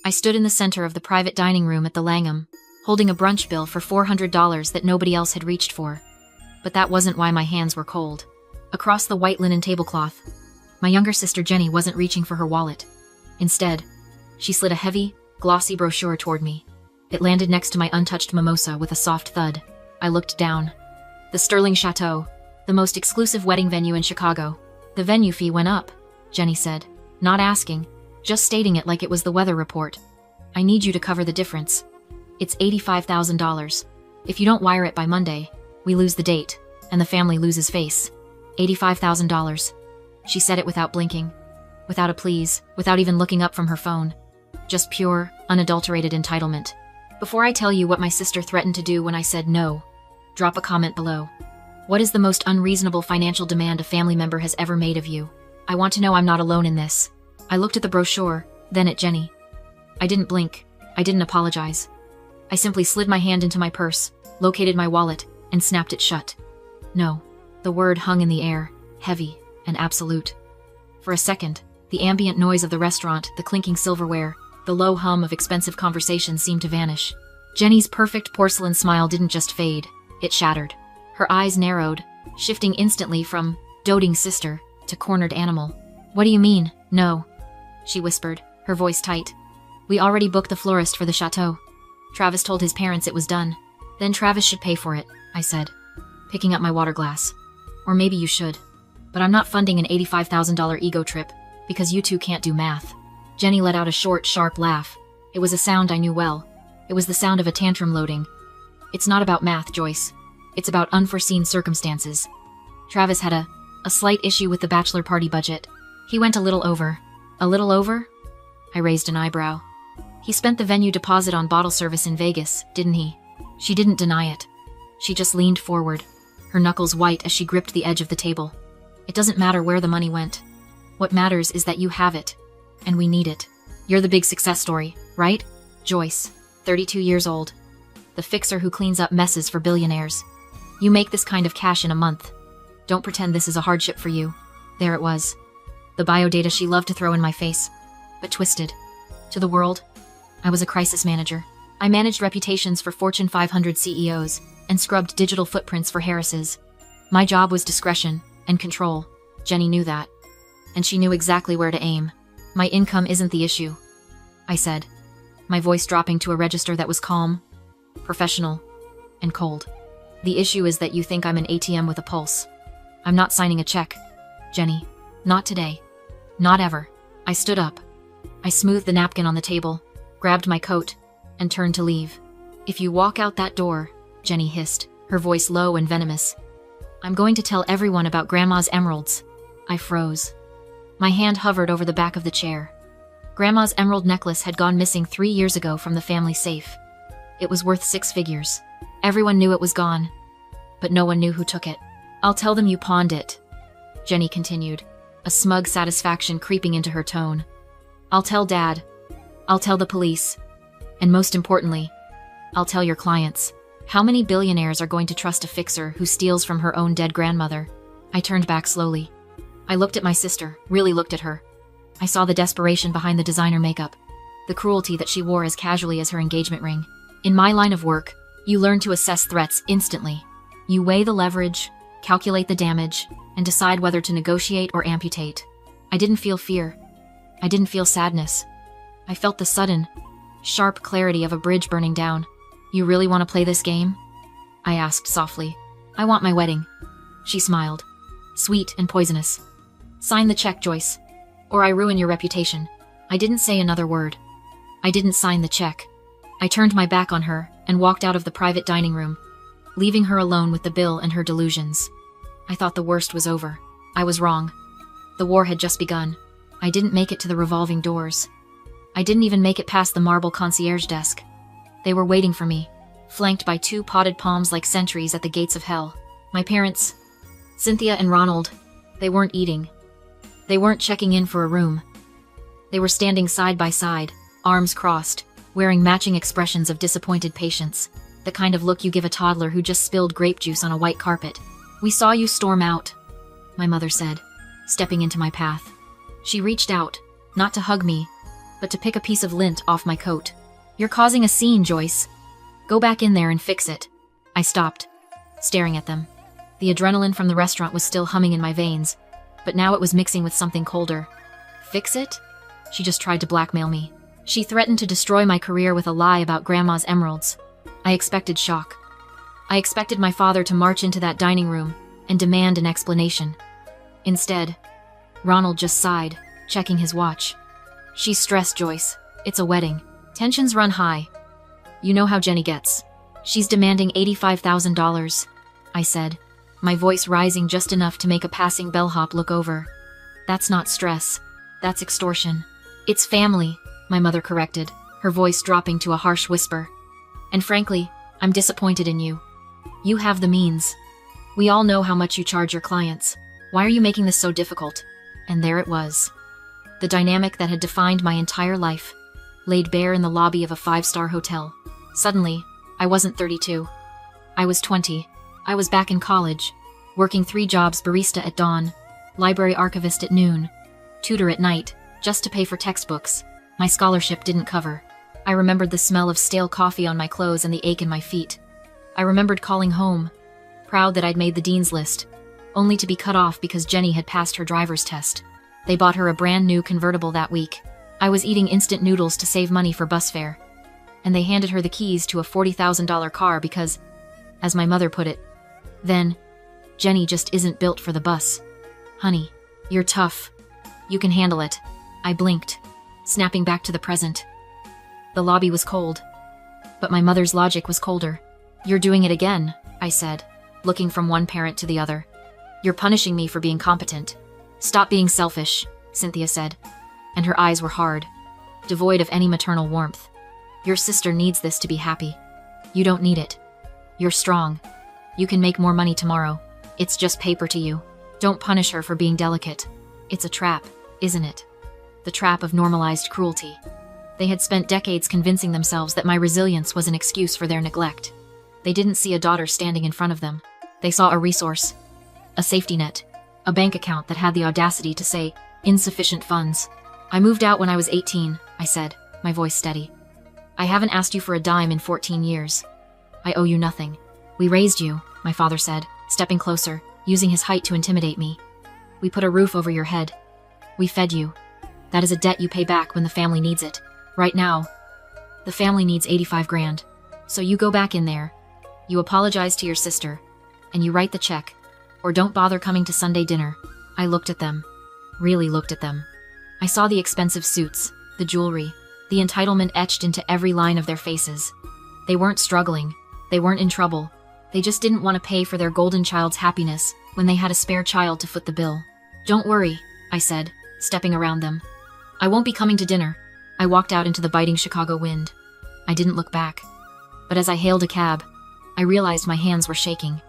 I stood in the center of the private dining room at the Langham, holding a brunch bill for $400 that nobody else had reached for. But that wasn't why my hands were cold. Across the white linen tablecloth, my younger sister Jenny wasn't reaching for her wallet. Instead, she slid a heavy, glossy brochure toward me. It landed next to my untouched mimosa with a soft thud. I looked down. The Sterling Chateau, the most exclusive wedding venue in Chicago. The venue fee went up, Jenny said, not asking, just stating it like it was the weather report. I need you to cover the difference. It's $85,000. If you don't wire it by Monday, we lose the date, and the family loses face. $85,000. She said it without blinking, without a please, without even looking up from her phone. Just pure, unadulterated entitlement. Before I tell you what my sister threatened to do when I said no, drop a comment below. What is the most unreasonable financial demand a family member has ever made of you? I want to know I'm not alone in this. I looked at the brochure, then at Jenny. I didn't blink. I didn't apologize. I simply slid my hand into my purse, located my wallet, and snapped it shut. No. The word hung in the air, heavy and absolute. For a second, the ambient noise of the restaurant, the clinking silverware, the low hum of expensive conversation seemed to vanish. Jenny's perfect porcelain smile didn't just fade, it shattered. Her eyes narrowed, shifting instantly from doting sister to cornered animal. What do you mean, no? She whispered, her voice tight. We already booked the florist for the chateau. Travis told his parents it was done. Then Travis should pay for it, I said, picking up my water glass. Or maybe you should. But I'm not funding an $85,000 ego trip, because you two can't do math. Jenny let out a short, sharp laugh. It was a sound I knew well. It was the sound of a tantrum loading. It's not about math, Joyce. It's about unforeseen circumstances. Travis had a slight issue with the bachelor party budget. He went a little over. A little over? I raised an eyebrow. He spent the venue deposit on bottle service in Vegas, didn't he? She didn't deny it. She just leaned forward, her knuckles white as she gripped the edge of the table. It doesn't matter where the money went. What matters is that you have it, and we need it. You're the big success story, right? Joyce, 32 years old. The fixer who cleans up messes for billionaires. You make this kind of cash in a month. Don't pretend this is a hardship for you. There it was. The biodata she loved to throw in my face, but twisted. To the world, I was a crisis manager. I managed reputations for Fortune 500 CEOs and scrubbed digital footprints for Harris's. My job was discretion and control. Jenny knew that. And she knew exactly where to aim. My income isn't the issue, I said, my voice dropping to a register that was calm, professional, and cold. The issue is that you think I'm an ATM with a pulse. I'm not signing a check, Jenny. Not today. Not ever. I stood up. I smoothed the napkin on the table, grabbed my coat, and turned to leave. If you walk out that door, Jenny hissed, her voice low and venomous, I'm going to tell everyone about Grandma's emeralds. I froze. My hand hovered over the back of the chair. Grandma's emerald necklace had gone missing 3 years ago from the family safe. It was worth 6 figures. Everyone knew it was gone, but no one knew who took it. I'll tell them you pawned it, Jenny continued, a smug satisfaction creeping into her tone. I'll tell Dad. I'll tell the police. And most importantly, I'll tell your clients. How many billionaires are going to trust a fixer who steals from her own dead grandmother? I turned back slowly. I looked at my sister, really looked at her. I saw the desperation behind the designer makeup, the cruelty that she wore as casually as her engagement ring. In my line of work, you learn to assess threats instantly. You weigh the leverage, calculate the damage, and decide whether to negotiate or amputate. I didn't feel fear. I didn't feel sadness. I felt the sudden, sharp clarity of a bridge burning down. You really want to play this game? I asked softly. I want my wedding. She smiled. Sweet and poisonous. Sign the check, Joyce, or I ruin your reputation. I didn't say another word. I didn't sign the check. I turned my back on her and walked out of the private dining room, leaving her alone with the bill and her delusions. I thought the worst was over. I was wrong. The war had just begun. I didn't make it to the revolving doors. I didn't even make it past the marble concierge desk. They were waiting for me, flanked by 2 potted palms like sentries at the gates of hell. My parents, Cynthia and Ronald, they weren't eating. They weren't checking in for a room. They were standing side by side, arms crossed, wearing matching expressions of disappointed patience, the kind of look you give a toddler who just spilled grape juice on a white carpet. We saw you storm out, my mother said, stepping into my path. She reached out, not to hug me, but to pick a piece of lint off my coat. "You're causing a scene, Joyce. Go back in there and fix it." I stopped, staring at them. The adrenaline from the restaurant was still humming in my veins, but now it was mixing with something colder. Fix it? She just tried to blackmail me. She threatened to destroy my career with a lie about Grandma's emeralds. I expected shock. I expected my father to march into that dining room and demand an explanation. Instead, Ronald just sighed, checking his watch. "She's stressed, Joyce. It's a wedding. Tensions run high. You know how Jenny gets. She's demanding $85,000, I said, my voice rising just enough to make a passing bellhop look over. "That's not stress. That's extortion." "It's family," my mother corrected, her voice dropping to a harsh whisper. "And frankly, I'm disappointed in you. You have the means. We all know how much you charge your clients. Why are you making this so difficult?" And there it was. The dynamic that had defined my entire life, laid bare in the lobby of a 5-star hotel. Suddenly, I wasn't 32. I was 20. I was back in college, working 3 jobs: barista at dawn, library archivist at noon, tutor at night, just to pay for textbooks my scholarship didn't cover. I remembered the smell of stale coffee on my clothes and the ache in my feet. I remembered calling home, proud that I'd made the dean's list, only to be cut off because Jenny had passed her driver's test. They bought her a brand new convertible that week. I was eating instant noodles to save money for bus fare, and they handed her the keys to a $40,000 car because, as my mother put it, then, "Jenny just isn't built for the bus. Honey, you're tough. You can handle it." I blinked, snapping back to the present. The lobby was cold, but my mother's logic was colder. "You're doing it again," I said, looking from one parent to the other. "You're punishing me for being competent." "Stop being selfish," Cynthia said, and her eyes were hard, devoid of any maternal warmth. "Your sister needs this to be happy. You don't need it. You're strong. You can make more money tomorrow. It's just paper to you. Don't punish her for being delicate. It's a trap, isn't it? The trap of normalized cruelty." They had spent decades convincing themselves that my resilience was an excuse for their neglect. They didn't see a daughter standing in front of them. They saw a resource, a safety net, a bank account that had the audacity to say, "insufficient funds." "I moved out when I was 18, I said, my voice steady. "I haven't asked you for a dime in 14 years. I owe you nothing. We raised you," my father said, stepping closer, using his height to intimidate me. "We put a roof over your head. We fed you. That is a debt you pay back when the family needs it. Right now, the family needs 85 grand. So you go back in there, you apologize to your sister, and you write the check, or don't bother coming to Sunday dinner." I looked at them, really looked at them. I saw the expensive suits, the jewelry, the entitlement etched into every line of their faces. They weren't struggling. They weren't in trouble. They just didn't want to pay for their golden child's happiness when they had a spare child to foot the bill. "Don't worry," I said, stepping around them. "I won't be coming to dinner." I walked out into the biting Chicago wind. I didn't look back. But as I hailed a cab, I realized my hands were shaking.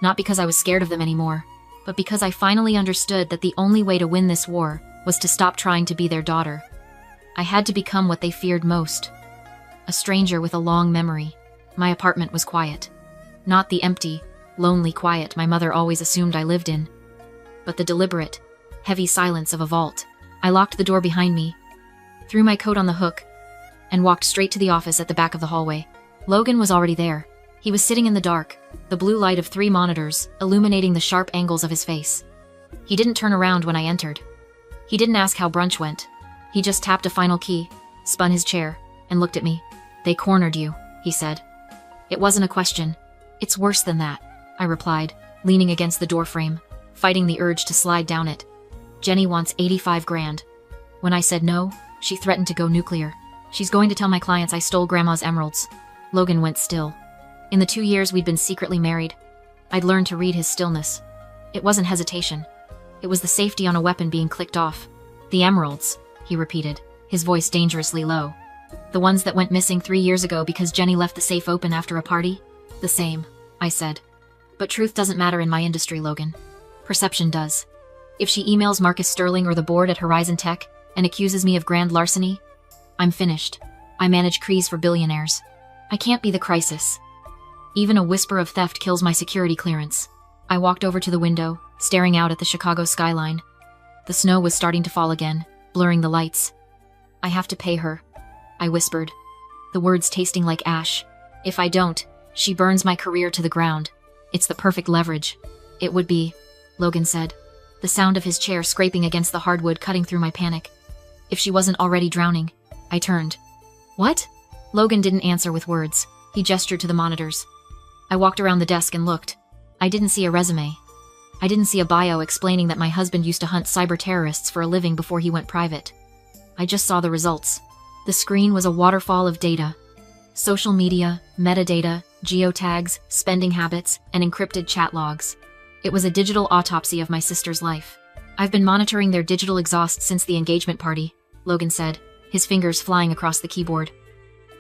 Not because I was scared of them anymore, but because I finally understood that the only way to win this war was to stop trying to be their daughter. I had to become what they feared most. A stranger with a long memory. My apartment was quiet. Not the empty, lonely quiet my mother always assumed I lived in, but the deliberate, heavy silence of a vault. I locked the door behind me, threw my coat on the hook, and walked straight to the office at the back of the hallway. Logan was already there. He was sitting in the dark, the blue light of 3 monitors illuminating the sharp angles of his face. He didn't turn around when I entered. He didn't ask how brunch went. He just tapped a final key, spun his chair, and looked at me. "They cornered you," he said. It wasn't a question. "It's worse than that," I replied, leaning against the doorframe, fighting the urge to slide down it. "Jenny wants 85 grand. When I said no, she threatened to go nuclear. She's going to tell my clients I stole Grandma's emeralds." Logan went still. In the 2 years we'd been secretly married, I'd learned to read his stillness. It wasn't hesitation. It was the safety on a weapon being clicked off. "The emeralds," he repeated, his voice dangerously low. "The ones that went missing 3 years ago because Jenny left the safe open after a party?" "The same," I said. "But truth doesn't matter in my industry, Logan. Perception does. If she emails Marcus Sterling or the board at Horizon Tech and accuses me of grand larceny, I'm finished. I manage crees for billionaires. I can't be the crisis. Even a whisper of theft kills my security clearance." I walked over to the window, staring out at the Chicago skyline. The snow was starting to fall again, blurring the lights. I have to pay her, I whispered, the words tasting like ash. If I don't, she burns my career to the ground. It's the perfect leverage. It would be, Logan said, the sound of his chair scraping against the hardwood cutting through my panic. If she wasn't already drowning. I turned. What? Logan didn't answer with words. He gestured to the monitors. I walked around the desk and looked. I didn't see a resume. I didn't see a bio explaining that my husband used to hunt cyber terrorists for a living before he went private. I just saw the results. The screen was a waterfall of data. Social media, metadata, geotags, spending habits, and encrypted chat logs. It was a digital autopsy of my sister's life. I've been monitoring their digital exhaust since the engagement party, Logan said, his fingers flying across the keyboard.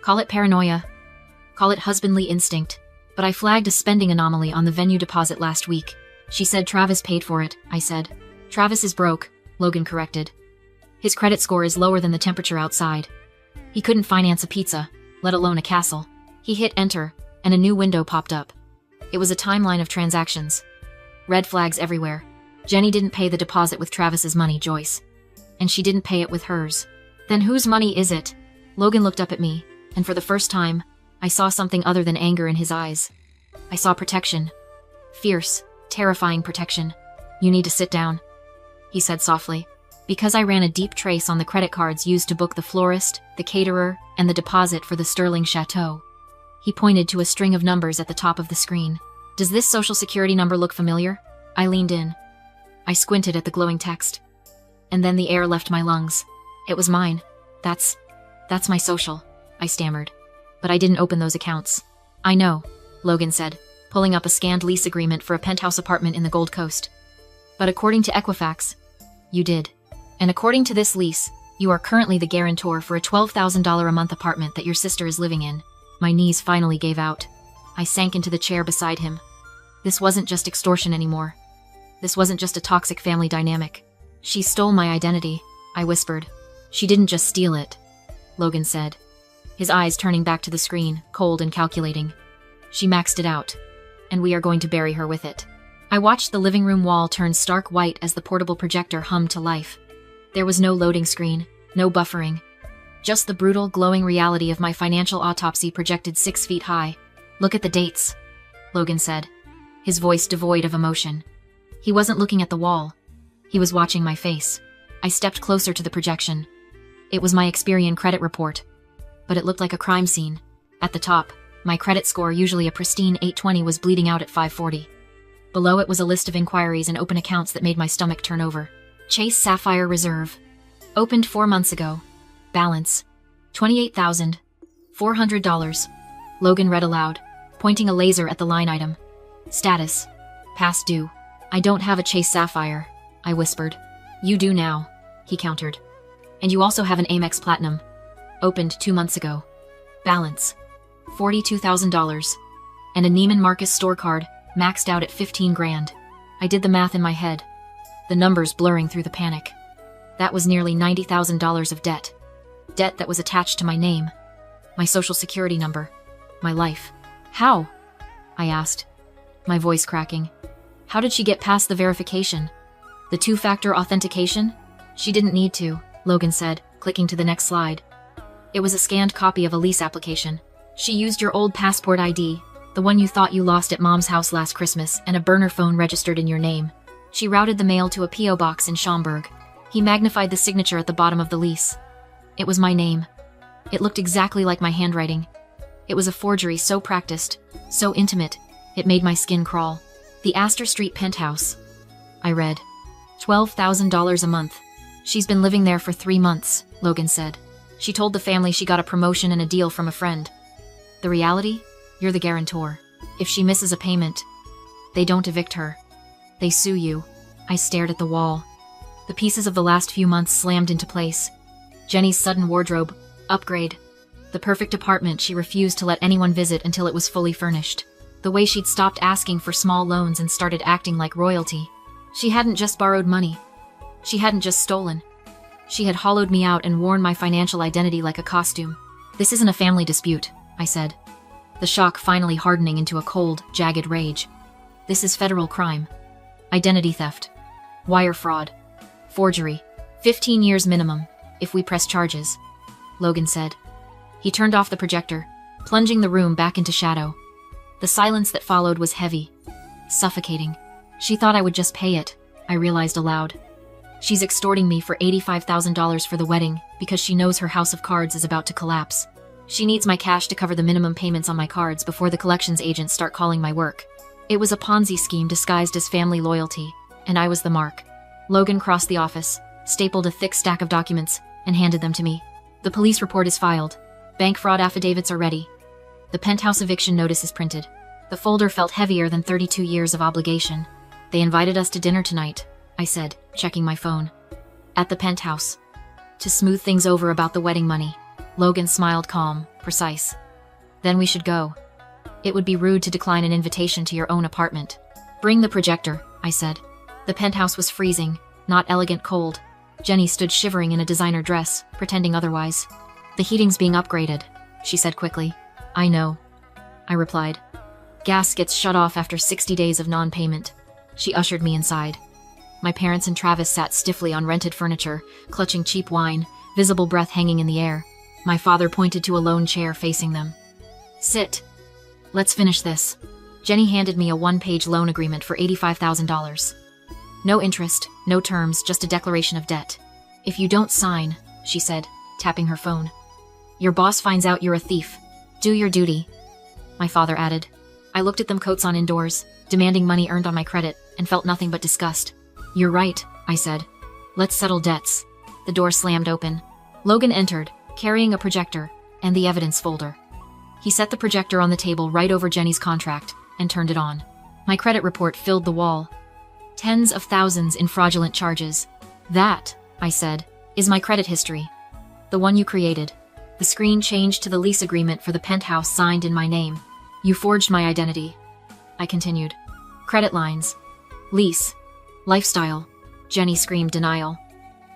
Call it paranoia. Call it husbandly instinct. But I flagged a spending anomaly on the venue deposit last week. She said Travis paid for it, I said. Travis is broke, Logan corrected. His credit score is lower than the temperature outside. He couldn't finance a pizza, let alone a castle. He hit enter, and a new window popped up. It was a timeline of transactions. Red flags everywhere. Jenny didn't pay the deposit with Travis's money, Joyce. And she didn't pay it with hers. Then whose money is it? Logan looked up at me, and for the first time, I saw something other than anger in his eyes. I saw protection. Fierce, terrifying protection. You need to sit down, he said softly. Because I ran a deep trace on the credit cards used to book the florist, the caterer, and the deposit for the Sterling Chateau. He pointed to a string of numbers at the top of the screen. Does this social security number look familiar? I leaned in. I squinted at the glowing text. And then the air left my lungs. It was mine. That's my social, I stammered. But I didn't open those accounts. I know, Logan said, pulling up a scanned lease agreement for a penthouse apartment in the Gold Coast. But according to Equifax, you did. And according to this lease, you are currently the guarantor for a $12,000 a month apartment that your sister is living in. My knees finally gave out. I sank into the chair beside him. This wasn't just extortion anymore. This wasn't just a toxic family dynamic. She stole my identity, I whispered. She didn't just steal it, Logan said, his eyes turning back to the screen, cold and calculating. She maxed it out, and we are going to bury her with it. I watched the living room wall turn stark white as the portable projector hummed to life. There was no loading screen, no buffering. Just the brutal, glowing reality of my financial autopsy projected 6 feet high. Look at the dates, Logan said, his voice devoid of emotion. He wasn't looking at the wall. He was watching my face. I stepped closer to the projection. It was my Experian credit report, but it looked like a crime scene. At the top, my credit score, usually a pristine 820, was bleeding out at 540. Below it was a list of inquiries and open accounts that made my stomach turn over. Chase Sapphire Reserve. Opened 4 months ago. Balance. $28,400. Logan read aloud, pointing a laser at the line item. Status. Past due. I don't have a Chase Sapphire, I whispered. You do now, he countered. And you also have an Amex Platinum. Opened 2 months ago. Balance. $42,000. And a Neiman Marcus store card, maxed out at 15 grand. I did the math in my head, the numbers blurring through the panic. That was nearly $90,000 of debt. Debt that was attached to my name, my social security number, my life. How? I asked, my voice cracking. How did she get past the verification? The 2-factor authentication? She didn't need to, Logan said, clicking to the next slide. It was a scanned copy of a lease application. She used your old passport ID, the one you thought you lost at Mom's house last Christmas, and a burner phone registered in your name. She routed the mail to a P.O. box in Schaumburg. He magnified the signature at the bottom of the lease. It was my name. It looked exactly like my handwriting. It was a forgery so practiced, so intimate, it made my skin crawl. The Astor Street penthouse. I read. $12,000 a month. She's been living there for 3 months, Logan said. She told the family she got a promotion and a deal from a friend. The reality? You're the guarantor. If she misses a payment, they don't evict her. They sue you. I stared at the wall. The pieces of the last few months slammed into place. Jenny's sudden wardrobe upgrade. The perfect apartment she refused to let anyone visit until it was fully furnished. The way she'd stopped asking for small loans and started acting like royalty. She hadn't just borrowed money. She hadn't just stolen. She had hollowed me out and worn my financial identity like a costume. This isn't a family dispute, I said, the shock finally hardening into a cold, jagged rage. This is federal crime. Identity theft. Wire fraud. Forgery. 15 years minimum, if we press charges. Logan said. He turned off the projector, plunging the room back into shadow. The silence that followed was heavy, suffocating. She thought I would just pay it, I realized aloud. She's extorting me for $85,000 for the wedding because she knows her house of cards is about to collapse. She needs my cash to cover the minimum payments on my cards before the collections agents start calling my work. It was a Ponzi scheme disguised as family loyalty, and I was the mark. Logan crossed the office, stapled a thick stack of documents, and handed them to me. The police report is filed. Bank fraud affidavits are ready. The penthouse eviction notice is printed. The folder felt heavier than 32 years of obligation. They invited us to dinner tonight, I said, checking my phone. At the penthouse. To smooth things over about the wedding money. Logan smiled, calm, precise. Then we should go. It would be rude to decline an invitation to your own apartment. Bring the projector, I said. The penthouse was freezing, not elegant cold. Jenny stood shivering in a designer dress, pretending otherwise. The heating's being upgraded, she said quickly. I know, I replied. Gas gets shut off after 60 days of non-payment. She ushered me inside. My parents and Travis sat stiffly on rented furniture, clutching cheap wine, visible breath hanging in the air. My father pointed to a lone chair facing them. Sit. Let's finish this. Jenny handed me a one-page loan agreement for $85,000. No interest, no terms, just a declaration of debt. If you don't sign, she said, tapping her phone, your boss finds out you're a thief. Do your duty. My father added. I looked at them, coats on indoors, demanding money earned on my credit, and felt nothing but disgust. You're right, I said. Let's settle debts. The door slammed open. Logan entered, carrying a projector and the evidence folder. He set the projector on the table right over Jenny's contract and turned it on. My credit report filled the wall. Tens of thousands in fraudulent charges. That, I said, is my credit history. The one you created. The screen changed to the lease agreement for the penthouse signed in my name. You forged my identity. I continued. Credit lines. Lease. Lifestyle. Jenny screamed denial.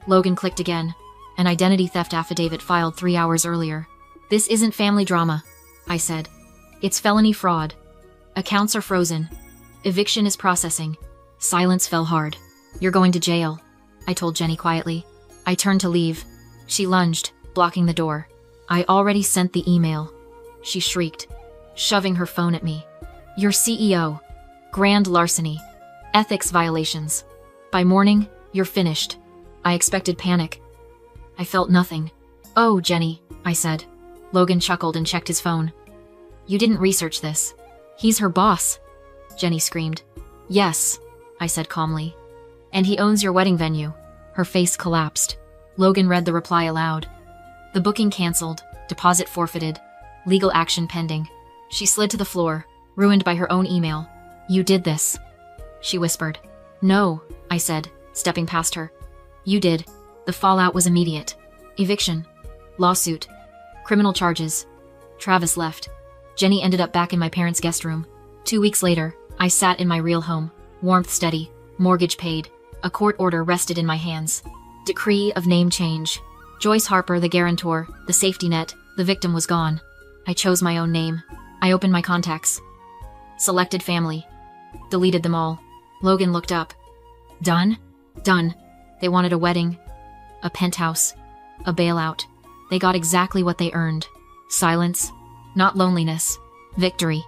Logan clicked again. An identity theft affidavit filed 3 hours earlier. This isn't family drama, I said. It's felony fraud. Accounts are frozen. Eviction is processing. Silence fell hard. You're going to jail, I told Jenny quietly. I turned to leave. She lunged, blocking the door. I already sent the email, she shrieked, shoving her phone at me. Your CEO. Grand larceny. Ethics violations. By morning, you're finished. I expected panic. I felt nothing. Oh, Jenny, I said. Logan chuckled and checked his phone. You didn't research this. He's her boss, Jenny screamed. Yes, I said calmly. And he owns your wedding venue. Her face collapsed. Logan read the reply aloud. The booking canceled, deposit forfeited, legal action pending. She slid to the floor, ruined by her own email. You did this, she whispered. No, I said, stepping past her. You did. The fallout was immediate. Eviction. Lawsuit. Criminal charges. Travis left. Jenny ended up back in my parents' guest room. 2 weeks later, I sat in my real home. Warmth steady. Mortgage paid. A court order rested in my hands. Decree of name change. Joyce Harper, the guarantor, the safety net, the victim was gone. I chose my own name. I opened my contacts. Selected family. Deleted them all. Logan looked up. Done? Done. They wanted a wedding. A penthouse. A bailout. They got exactly what they earned. Silence. Not loneliness. Victory.